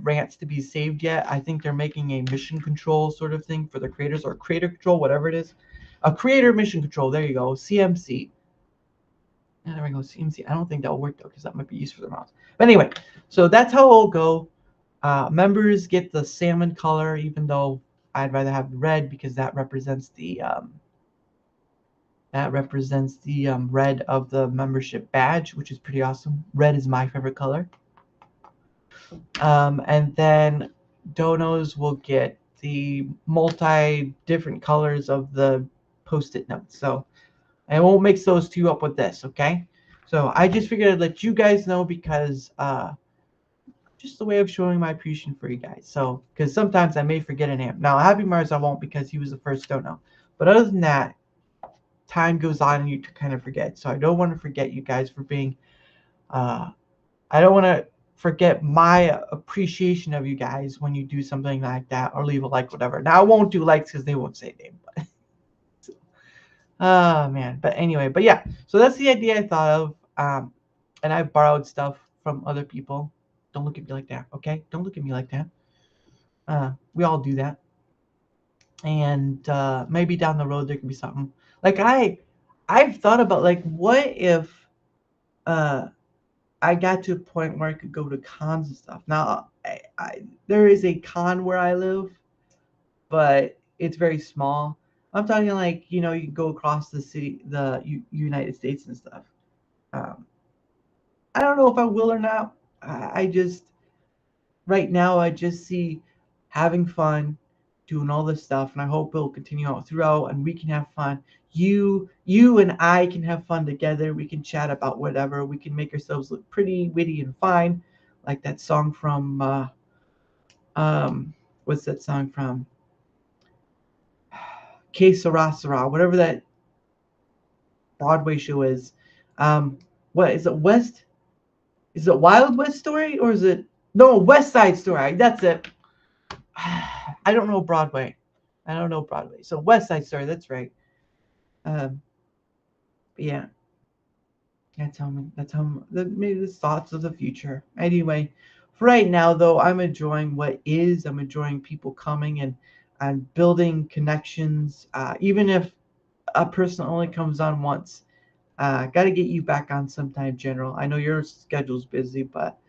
rants to be saved yet. I think they're making a mission control sort of thing for the creators, or creator control, whatever it is. A creator mission control. There you go. CMC. And there we go, CMC. I don't think that'll work though, because that might be used for the mouse. But anyway, so that's how it'll go. Members get the salmon color, even though I'd rather have the red because that represents the red of the membership badge, which is pretty awesome. Red is my favorite color. And then donos will get the multi different colors of the post-it notes. So I won't mix those two up with this, okay? So I just figured I'd let you guys know because just the way of showing my appreciation for you guys. So because sometimes I may forget a name. Now Happy Mars I won't because he was the first dono. But other than that, time goes on and you kind of forget. So I don't want to forget you guys for being I don't want to forget my appreciation of you guys when you do something like that or leave a like, whatever. Now I won't do likes because they won't say name. But oh man. But anyway, but yeah. So that's the idea I thought of. And I borrowed stuff from other people. Don't look at me like that, okay? Don't look at me like that. We all do that. And maybe down the road there can be something. Like I've thought about like what if uh I got to a point where I could go to cons and stuff. Now, there is a con where I live, but it's very small. I'm talking like you can go across the city, the United States and stuff. Um, I don't know if I will or not. I just right now I just see having fun, doing all this stuff, and I hope it'll continue out throughout, and we can have fun. You and I can have fun together. We can chat about whatever. We can make ourselves look pretty, witty, and fine, like that song from what's that song from? Que Sera Sera, whatever that Broadway show is. What is it? West? Is it Wild West Story or is it no West Side Story? That's it. I don't know Broadway. I don't know Broadway. So West Side Story. That's right. Um, yeah, maybe the thoughts of the future. Anyway, for right now though, I'm enjoying what is. I'm enjoying people coming and building connections. Even if a person only comes on once. Got to get you back on sometime, General. I know your schedule's busy, but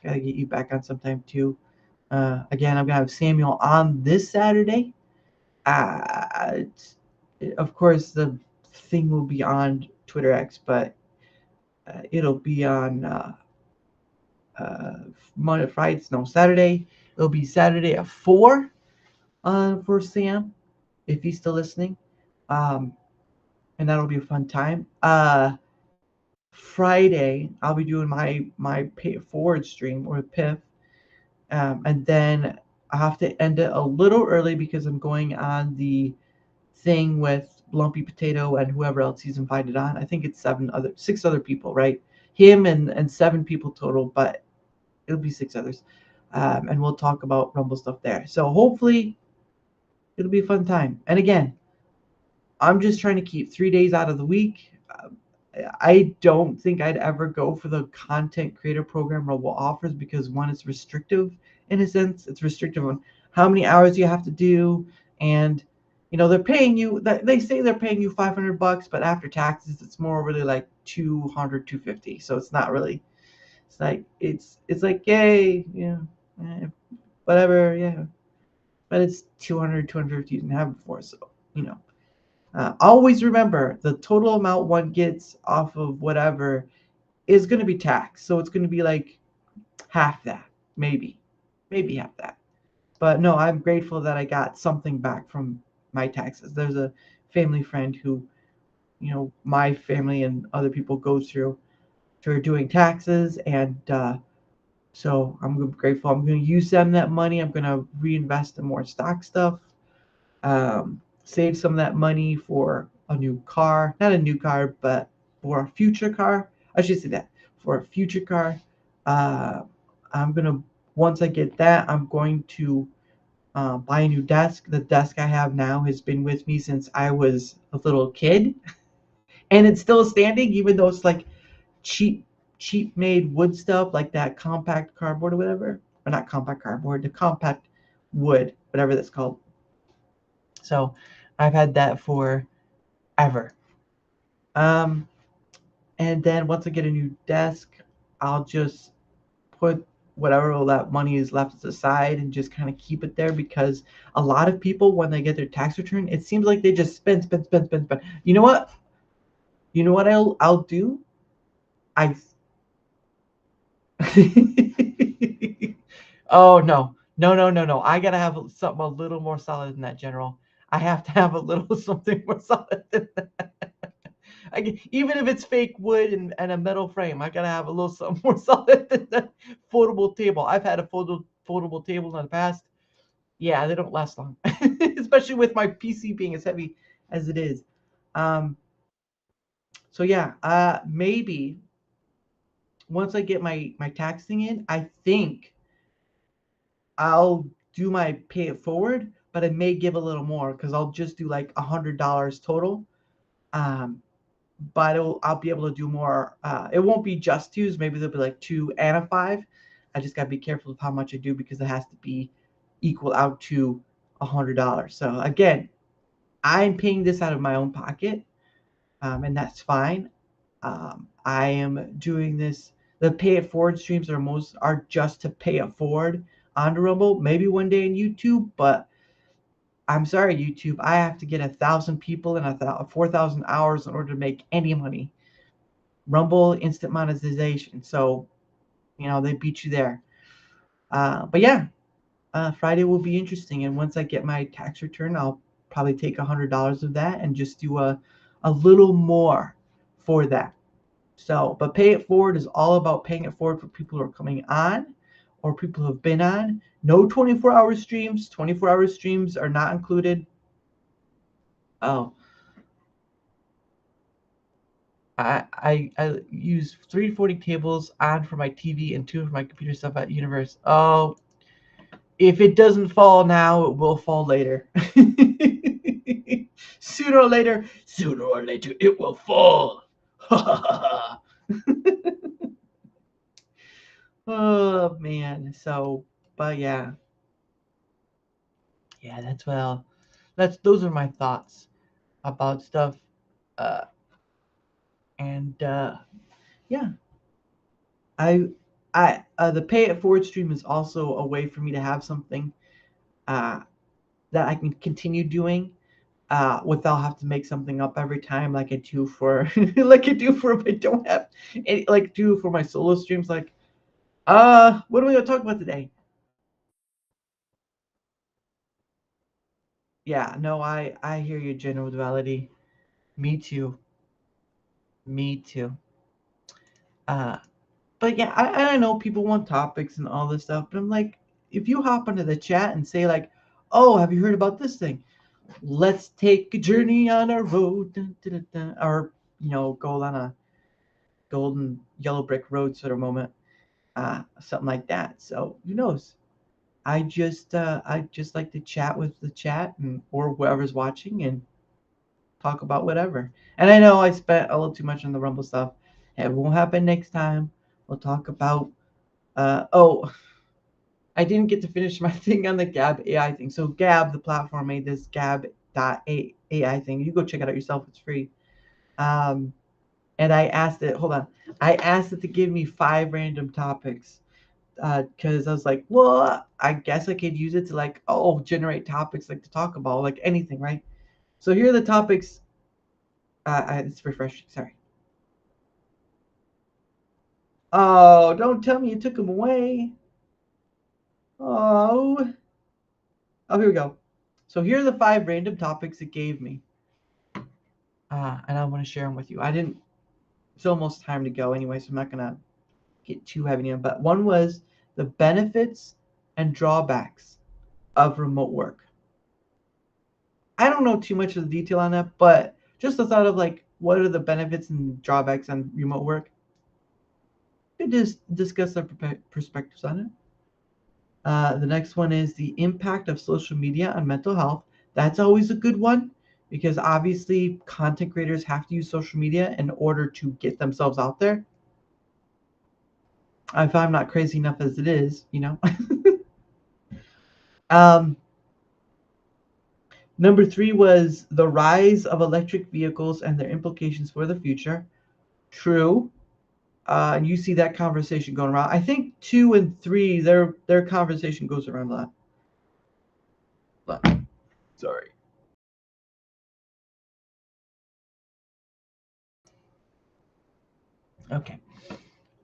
got to get you back on sometime too. Again, I'm gonna have Samuel on this Saturday. Of course, the thing will be on Twitter X, but it'll be on Monday, Friday, no Saturday. It'll be Saturday at 4 for Sam, if he's still listening. Um, and that'll be a fun time. Friday, I'll be doing my pay it forward stream or PIF, and then I have to end it a little early because I'm going on the thing with Lumpy Potato and whoever else he's invited on. I think it's 6 other people, right? Him and 7 people total, but it'll be 6 others, and we'll talk about Rumble stuff there. So hopefully, it'll be a fun time. And again, I'm just trying to keep 3 days out of the week. I don't think I'd ever go for the content creator program Rumble offers because one, it's restrictive in a sense. It's restrictive on how many hours you have to do, and they're paying you. They say they're paying you $500, but after taxes, it's more really like 200, 250. So it's not really. It's like it's like yay, whatever, yeah. But it's 200, 250 you didn't have before, so always remember the total amount one gets off of whatever is going to be taxed. So it's going to be like half that, maybe half that. But no, I'm grateful that I got something back from my taxes. There's a family friend who, my family and other people go through for doing taxes. And so I'm grateful. I'm going to use that money. I'm going to reinvest in more stock stuff. Save some of that money for a new car, not a new car, but for a future car. I should say that for a future car. I'm gonna once I get that, I'm going to buy a new desk. The desk I have now has been with me since I was a little kid, and it's still standing, even though it's like cheap made wood stuff, like that compact cardboard or whatever, or not compact cardboard, the compact wood, whatever that's called. So I've had that for ever. Um, And then once I get a new desk, I'll just put whatever all that money is left aside and just kind of keep it there, because a lot of people, when they get their tax return, it seems like they just spend, spend, spend, spend, spend. You know what? You know what I'll do? I Oh no. No, no, no, no. I gotta have something a little more solid than that, General. I have to have a little something more solid than that. Even if it's fake wood and a metal frame, I gotta have a little something more solid than that foldable table. I've had a foldable table in the past. Yeah, they don't last long, especially with my PC being as heavy as it is. Um, so yeah, maybe once I get my tax thing in, I think I'll do my pay it forward, but I may give a little more because I'll just do like $100 total. Um, but I'll be able to do more. It won't be just twos. Maybe there'll be like two and a five. I just gotta be careful of how much I do because it has to be equal out to $100. So again, I'm paying this out of my own pocket, and that's fine. I am doing this. The pay it forward streams are just to pay it forward on Rumble. Maybe one day on YouTube, but I'm sorry, YouTube. I have to get 1,000 people and 4,000 hours in order to make any money. Rumble instant monetization, so they beat you there. But yeah, Friday will be interesting, and once I get my tax return, I'll probably take $100 of that and just do a little more for that. So, but pay it forward is all about paying it forward for people who are coming on or people who have been on. No 24-hour streams. 24-hour streams are not included. Oh, I use 340 tables on for my TV and two for my computer stuff at Universe. Oh, if it doesn't fall now, it will fall later. Sooner or later, it will fall. Oh man. So, but yeah, that's those are my thoughts about stuff. Uh, and yeah, I the pay it forward stream is also a way for me to have something uh, that I can continue doing without have to make something up every time like I do for like I do for if I don't have any, like do for my solo streams. Like, what are we gonna talk about today? Yeah, no, I hear you, General Duality. Me too. Me too. Uh, but yeah, I know people want topics and all this stuff, but I'm like, if you hop into the chat and say like, "Oh, have you heard about this thing? Let's take a journey on a road," dun, dun, dun, dun, or go on a golden yellow brick road sort of moment, something like that. So who knows? I just like to chat with the chat and or whoever's watching and talk about whatever. And I know I spent a little too much on the Rumble stuff. It won't happen next time. We'll talk about. Oh, I didn't get to finish my thing on the Gab AI thing. So Gab, the platform, made this Gab.ai thing. You go check it out yourself. It's free. Um, and I asked it. Hold on. I asked it to give me 5 random topics because I was like, well, I guess I could use it to like, generate topics like to talk about like anything, right? So here are the topics. It's refreshing. Sorry. Oh, don't tell me you took them away. Oh. Oh, here we go. So here are the 5 random topics it gave me. And I want to share them with you. I didn't. It's almost time to go anyway, so I'm not gonna get too heavy in. But one was the benefits and drawbacks of remote work. I don't know too much of the detail on that, but just the thought of like, what are the benefits and drawbacks on remote work? We could just discuss our perspectives on it. The next one is the impact of social media on mental health. That's always a good one because obviously content creators have to use social media in order to get themselves out there. If I'm not crazy enough as it is. um, Number 3 was the rise of electric vehicles and their implications for the future. True. And you see that conversation going around. I think 2 and 3, their conversation goes around a lot. But sorry. Okay.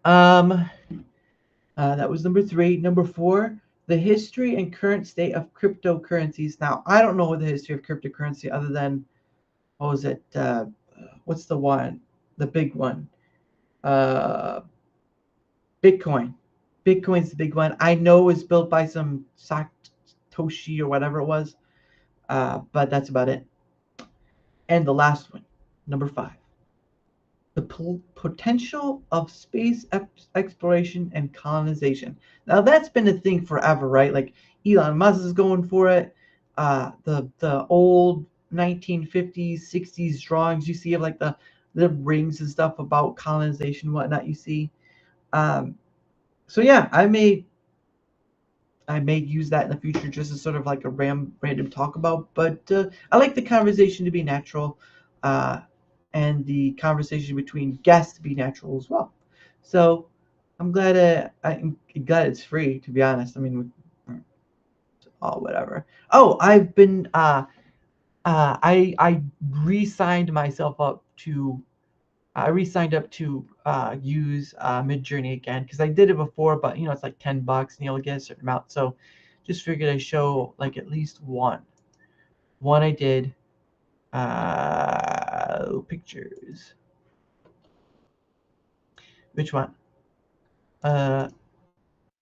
Um, that was number 3. Number 4, the history and current state of cryptocurrencies. Now, I don't know the history of cryptocurrency other than what was it? What's the one? The big one. Uh, Bitcoin. Bitcoin's the big one. I know it was built by some Satoshi or whatever it was, but that's about it. And the last one, number 5, the potential of space exploration and colonization. Now that's been a thing forever, right? Like Elon Musk is going for it. The old 1950s, 60s drawings you see of like the rings and stuff about colonization and whatnot. You see. Um, so yeah, I may use that in the future just as sort of like a random talk about. But I like the conversation to be natural, uh, and the conversation between guests to be natural as well. So I'm glad I'm glad it's free. To be honest, I mean, oh whatever. Oh, I re-signed myself up to I re-signed up to use Midjourney again because I did it before, but it's like $10 and you'll get a certain amount. So just figured I'd show like at least one. One I did. Pictures. Which one? Uh,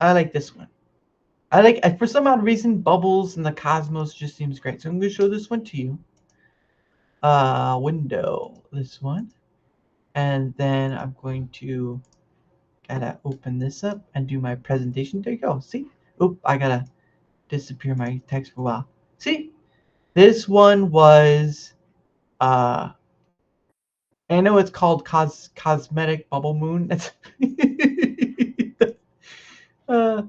I like this one. I like for some odd reason bubbles and the cosmos just seems great. So I'm gonna show this one to you. Window. This one, and then I'm going to gotta open this up and do my presentation. There you go. See? Oh, I gotta disappear my text for a while. See? This one was I know it's called cosmetic bubble moon. That's uh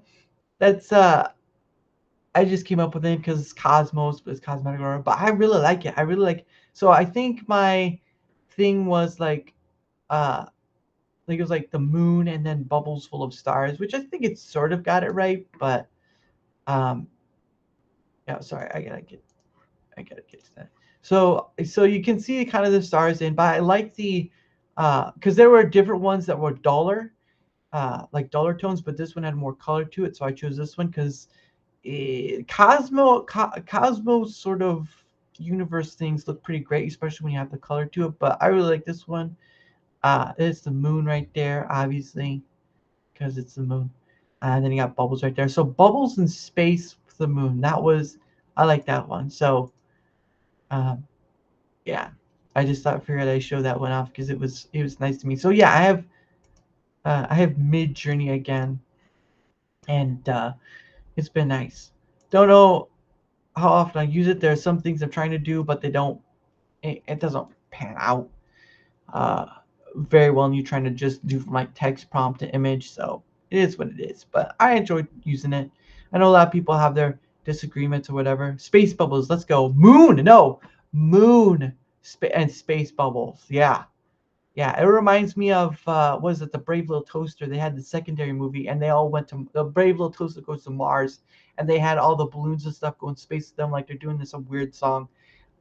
that's I just came up with it because it's cosmos, but it's cosmetic aura. But I really like it. I really like so I think my thing was like it was like the moon and then bubbles full of stars, which I think it sort of got it right, but um yeah, sorry, I gotta get to that. So you can see kind of the stars in, but I like the because there were different ones that were duller, like duller tones, but this one had more color to it, so I chose this one because Cosmos sort of universe things look pretty great, especially when you have the color to it. But I really like this one. It's the moon right there, obviously, because it's the moon. And then you got bubbles right there. So bubbles in space with the moon. I like that one. So um, yeah, I just thought figured I'd show that one off because it was nice to me. So yeah, I have Mid Journey again, and it's been nice. Don't know how often I use it. There are some things I'm trying to do, but they don't. It doesn't pan out uh, very well. And you're trying to just do from like text prompt to image, so it is what it is. But I enjoy using it. I know a lot of people have their disagreements or whatever. Space bubbles. Let's go. Moon. No, moon. And space bubbles. Yeah. Yeah, it reminds me of what is it, the Brave Little Toaster? They had the secondary movie, and they all went to the Brave Little Toaster goes to Mars, and they had all the balloons and stuff going space with them, like they're doing this some weird song.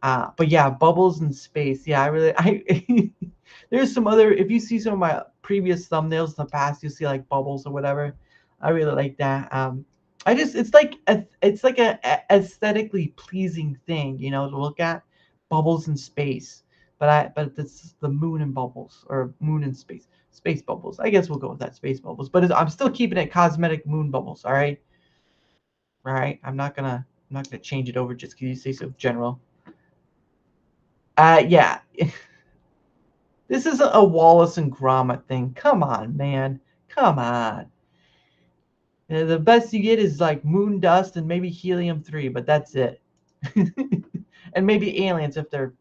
But yeah, bubbles in space. Yeah, I there's some other. If you see some of my previous thumbnails in the past, you'll see like bubbles or whatever. I really like that. I just it's like a aesthetically pleasing thing, to look at bubbles in space. But it's the moon and bubbles or moon and space bubbles. I guess we'll go with that space bubbles. But I'm still keeping it cosmetic moon bubbles. All right. I'm not gonna change it over just because you say so general. Yeah. This is a Wallace and Gromit thing. Come on, man. Come on. The best you get is like moon dust and maybe helium-3, but that's it. And maybe aliens if they're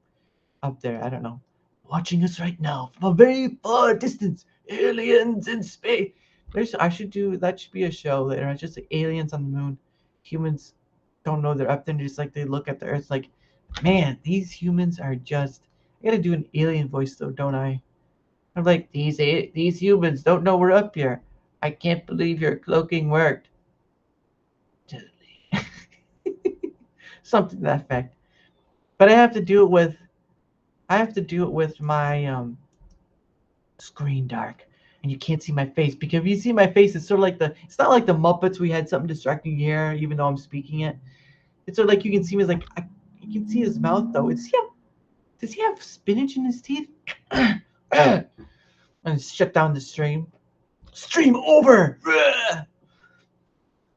up there. I don't know. Watching us right now from a very far distance. Aliens in space. I should do that. Should be a show later. It's just like aliens on the moon. Humans don't know they're up there. And just like they look at the Earth, like, man, these humans are just. I gotta do an alien voice though, don't I? I'm like, these humans don't know we're up here. I can't believe your cloaking worked. Totally. Something to that effect. But I have to do it with my screen dark. And you can't see my face, because if you see my face, it's sort of like it's not like the Muppets, we had something distracting here even though I'm speaking it. It's sort of like you can see me as like you can see his mouth though. Does he have spinach in his teeth? And shut down the stream. Stream over.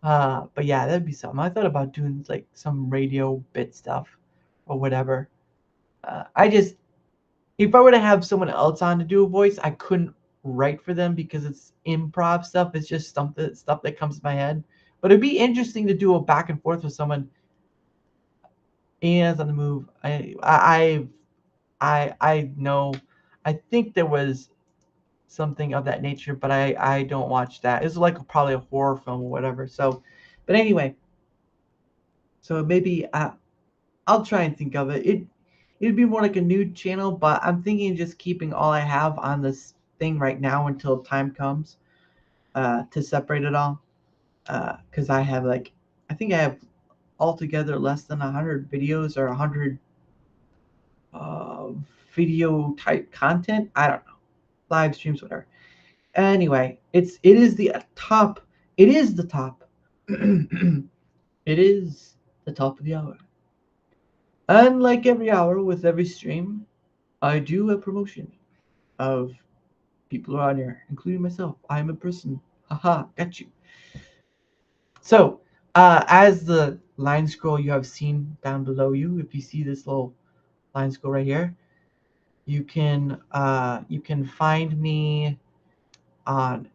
But yeah, that'd be something. I thought about doing like some radio bit stuff or whatever. I just, if I were to have someone else on to do a voice, I couldn't write for them because it's improv stuff. It's just stuff that comes to my head. But it'd be interesting to do a back and forth with someone. Ian's on the move. I know. I think there was something of that nature, but I don't watch that. It's like probably a horror film or whatever. So, but anyway, so maybe I'll try and think of it. It'd be more like a nude channel, but I'm thinking of just keeping all I have on this thing right now until time comes to separate it all. Because I have I think I have altogether less than 100 videos or 100 uh, video type content. I don't know, live streams, whatever. Anyway, it is the top. It is the top. It is the top of the hour. And like every hour with every stream, I do a promotion of people who are on here, including myself. I am a person. Haha, got you. So, as the line scroll you have seen down below you, if you see this little line scroll right here, you can find me on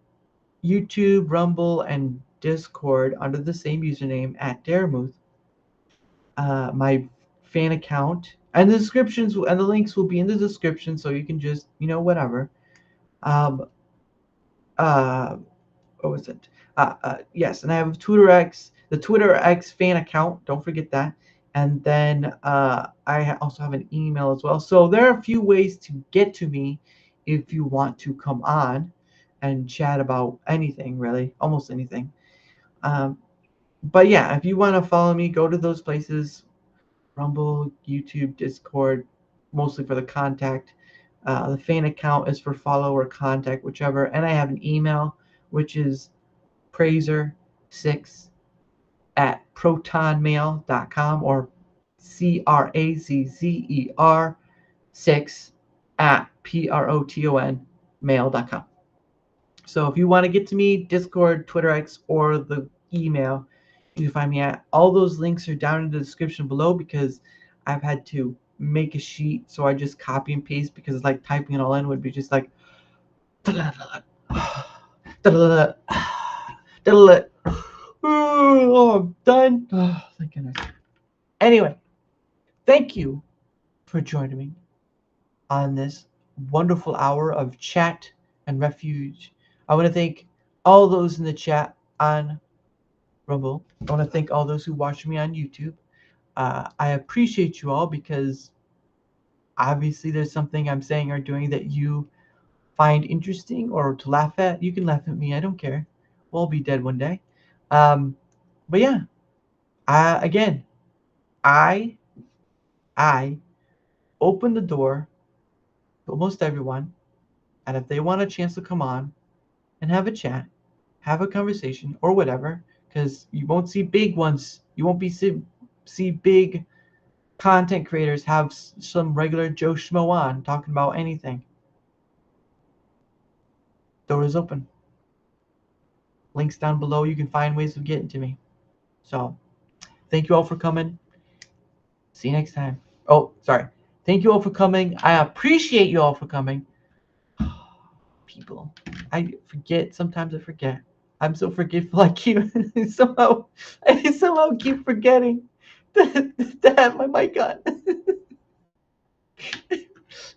YouTube, Rumble, and Discord under the same username at Daramouthe. My fan account and the descriptions and the links will be in the description, so you can just whatever. Um, uh, what was it? Yes, and I have the Twitter X fan account. Don't forget that. And then I also have an email as well. So there are a few ways to get to me if you want to come on and chat about anything, really, almost anything. Um, but yeah, if you want to follow me, go to those places: Rumble, YouTube, Discord, mostly for the contact. The fan account is for follow or contact, whichever. And I have an email, which is praiser6 at protonmail.com, or CRAZZER 6 at PROTON mail.com. So if you want to get to me, Discord, Twitter X, or the email, you can find me at. All those links are down in the description below because I've had to make a sheet, so I just copy and paste because it's like typing it all in would be just like oh, I'm done. Oh, thank goodness. Anyway, thank you for joining me on this wonderful hour of chat and refuge. I want to thank all those in the chat on Rumble. I want to thank all those who watch me on YouTube. I appreciate you all because obviously there's something I'm saying or doing that you find interesting or to laugh at. You can laugh at me. I don't care. We'll all be dead one day. But yeah, again, I open the door to almost everyone, and if they want a chance to come on and have a chat, have a conversation, or whatever, because you won't see big ones. You won't see big content creators have some regular Joe Schmo on talking about anything. Door is open. Links down below. You can find ways of getting to me. So, thank you all for coming. See you next time. Oh, sorry. Thank you all for coming. I appreciate you all for coming. People, I forget. Sometimes I forget. I'm so forgetful. I keep somehow keep forgetting to have my mic on.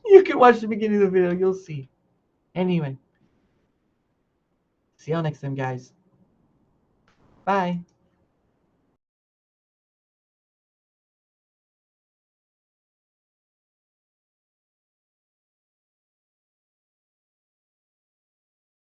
You can watch the beginning of the video. You'll see. Anyway, see y'all next time, guys. Bye.